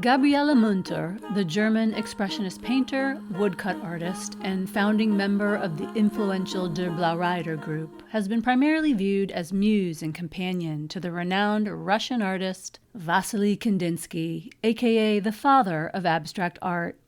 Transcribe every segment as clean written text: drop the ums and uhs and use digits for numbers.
Gabriele Münter, the German Expressionist painter, woodcut artist, and founding member of the influential Der Blaue Reiter group, has been primarily viewed as muse and companion to the renowned Russian artist Wassily Kandinsky, aka the father of abstract art.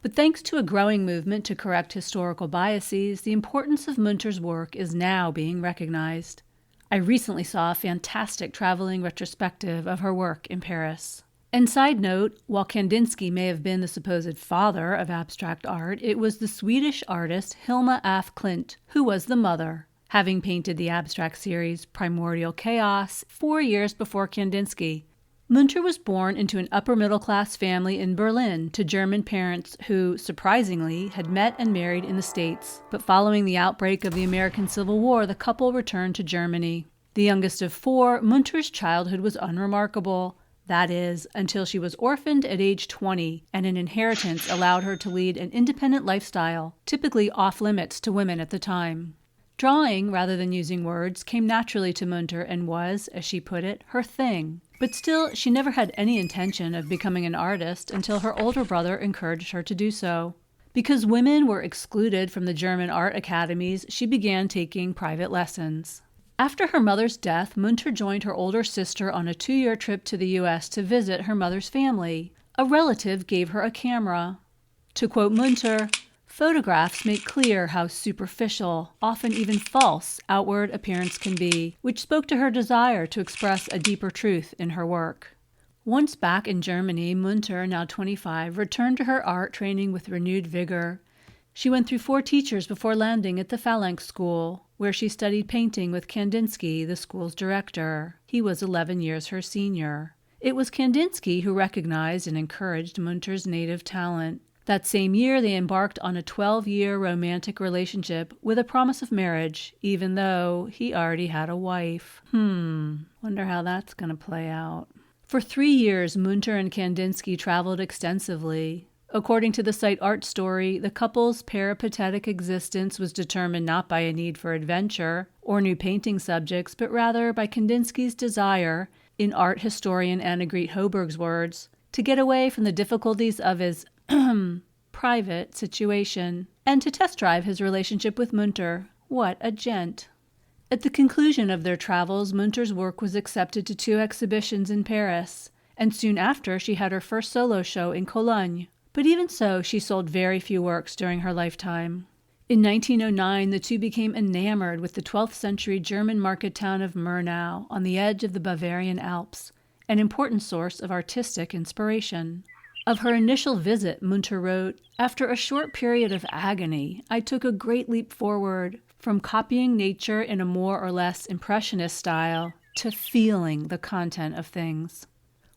But thanks to a growing movement to correct historical biases, the importance of Münter's work is now being recognized. I recently saw a fantastic traveling retrospective of her work in Paris. And side note, while Kandinsky may have been the supposed father of abstract art, it was the Swedish artist Hilma af Klint who was the mother, having painted the abstract series Primordial Chaos 4 years before Kandinsky. Münter was born into an upper-middle-class family in Berlin to German parents who, surprisingly, had met and married in the States. But following the outbreak of the American Civil War, the couple returned to Germany. The youngest of 4, Münter's childhood was unremarkable. That is, until she was orphaned at age 20, and an inheritance allowed her to lead an independent lifestyle, typically off-limits to women at the time. Drawing, rather than using words, came naturally to Münter and was, as she put it, her thing. But still, she never had any intention of becoming an artist until her older brother encouraged her to do so. Because women were excluded from the German art academies, she began taking private lessons. After her mother's death, Münter joined her older sister on a 2-year trip to the U.S. to visit her mother's family. A relative gave her a camera. To quote Münter, "Photographs make clear how superficial, often even false, outward appearance can be," which spoke to her desire to express a deeper truth in her work. Once back in Germany, Münter, now 25, returned to her art training with renewed vigor. She went through 4 teachers before landing at the Phalanx School, where she studied painting with Kandinsky, the school's director. He was 11 years her senior. It was Kandinsky who recognized and encouraged Münter's native talent. That same year, they embarked on a 12-year romantic relationship with a promise of marriage, even though he already had a wife. Wonder how that's going to play out. For 3 years, Münter and Kandinsky traveled extensively. According to the site Art Story, the couple's peripatetic existence was determined not by a need for adventure or new painting subjects, but rather by Kandinsky's desire, in art historian Annegret Hoberg's words, to get away from the difficulties of his private situation, and to test drive his relationship with Münter. What a gent. At the conclusion of their travels, Münter's work was accepted to 2 exhibitions in Paris, and soon after she had her first solo show in Cologne. But even so, she sold very few works during her lifetime. In 1909, the two became enamored with the 12th century German market town of Murnau on the edge of the Bavarian Alps, an important source of artistic inspiration. Of her initial visit, Münter wrote, "After a short period of agony, I took a great leap forward, from copying nature in a more or less impressionist style to feeling the content of things."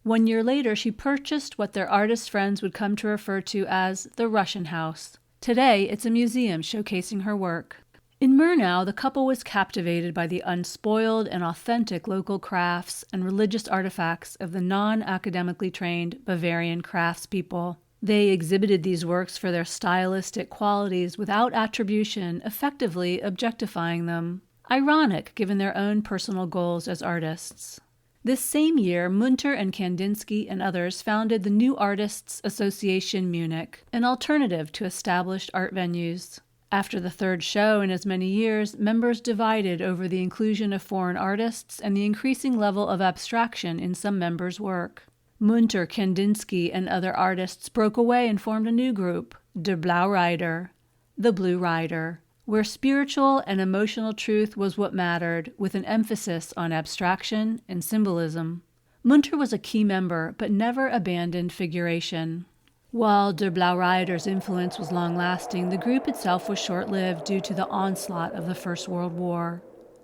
1 year later, she purchased what their artist friends would come to refer to as the Russian House. Today, it's a museum showcasing her work. In Murnau, the couple was captivated by the unspoiled and authentic local crafts and religious artifacts of the non-academically trained Bavarian craftspeople. They exhibited these works for their stylistic qualities without attribution, effectively objectifying them. Ironic, given their own personal goals as artists. This same year, Münter and Kandinsky and others founded the New Artists Association Munich, an alternative to established art venues. After the 3rd show in as many years, members divided over the inclusion of foreign artists and the increasing level of abstraction in some members' work. Münter, Kandinsky, and other artists broke away and formed a new group, Der Blaue Reiter, the Blue Rider, where spiritual and emotional truth was what mattered, with an emphasis on abstraction and symbolism. Münter was a key member, but never abandoned figuration. While Der Blaue Reiter's influence was long-lasting, the group itself was short-lived due to the onslaught of the First World War.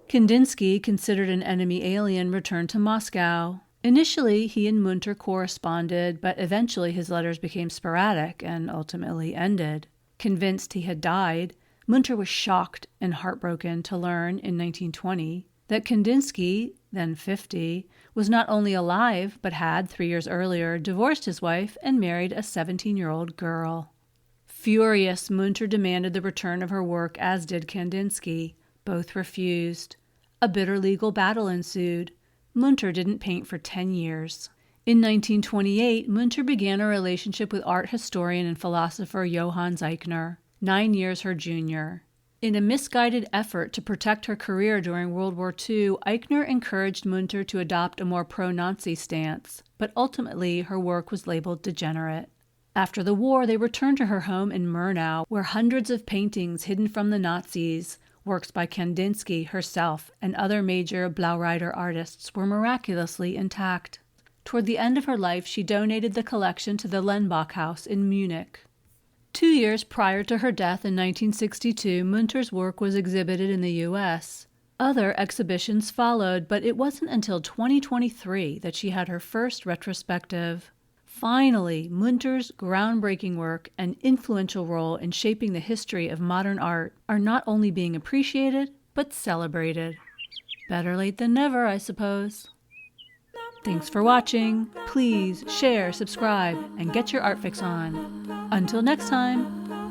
Kandinsky, considered an enemy alien, returned to Moscow. Initially, he and Münter corresponded, but eventually his letters became sporadic and ultimately ended. Convinced he had died, Münter was shocked and heartbroken to learn in 1920 that Kandinsky, then 50, was not only alive, but had, 3 years earlier, divorced his wife and married a 17-year-old girl. Furious, Münter demanded the return of her work, as did Kandinsky. Both refused. A bitter legal battle ensued. Münter didn't paint for 10 years. In 1928, Münter began a relationship with art historian and philosopher Johannes Eichner, 9 years her junior. In a misguided effort to protect her career during World War II, Eichner encouraged Münter to adopt a more pro-Nazi stance, but ultimately her work was labeled degenerate. After the war, they returned to her home in Murnau, where hundreds of paintings hidden from the Nazis, works by Kandinsky herself and other major Blaue artists, were miraculously intact. Toward the end of her life, she donated the collection to the Lenbach House in Munich. 2 years prior to her death in 1962, Münter's work was exhibited in the U.S. Other exhibitions followed, but it wasn't until 2023 that she had her first retrospective. Finally, Münter's groundbreaking work and influential role in shaping the history of modern art are not only being appreciated, but celebrated. Better late than never, I suppose. Thanks for watching. Please share, subscribe, and get your art fix on. Until next time.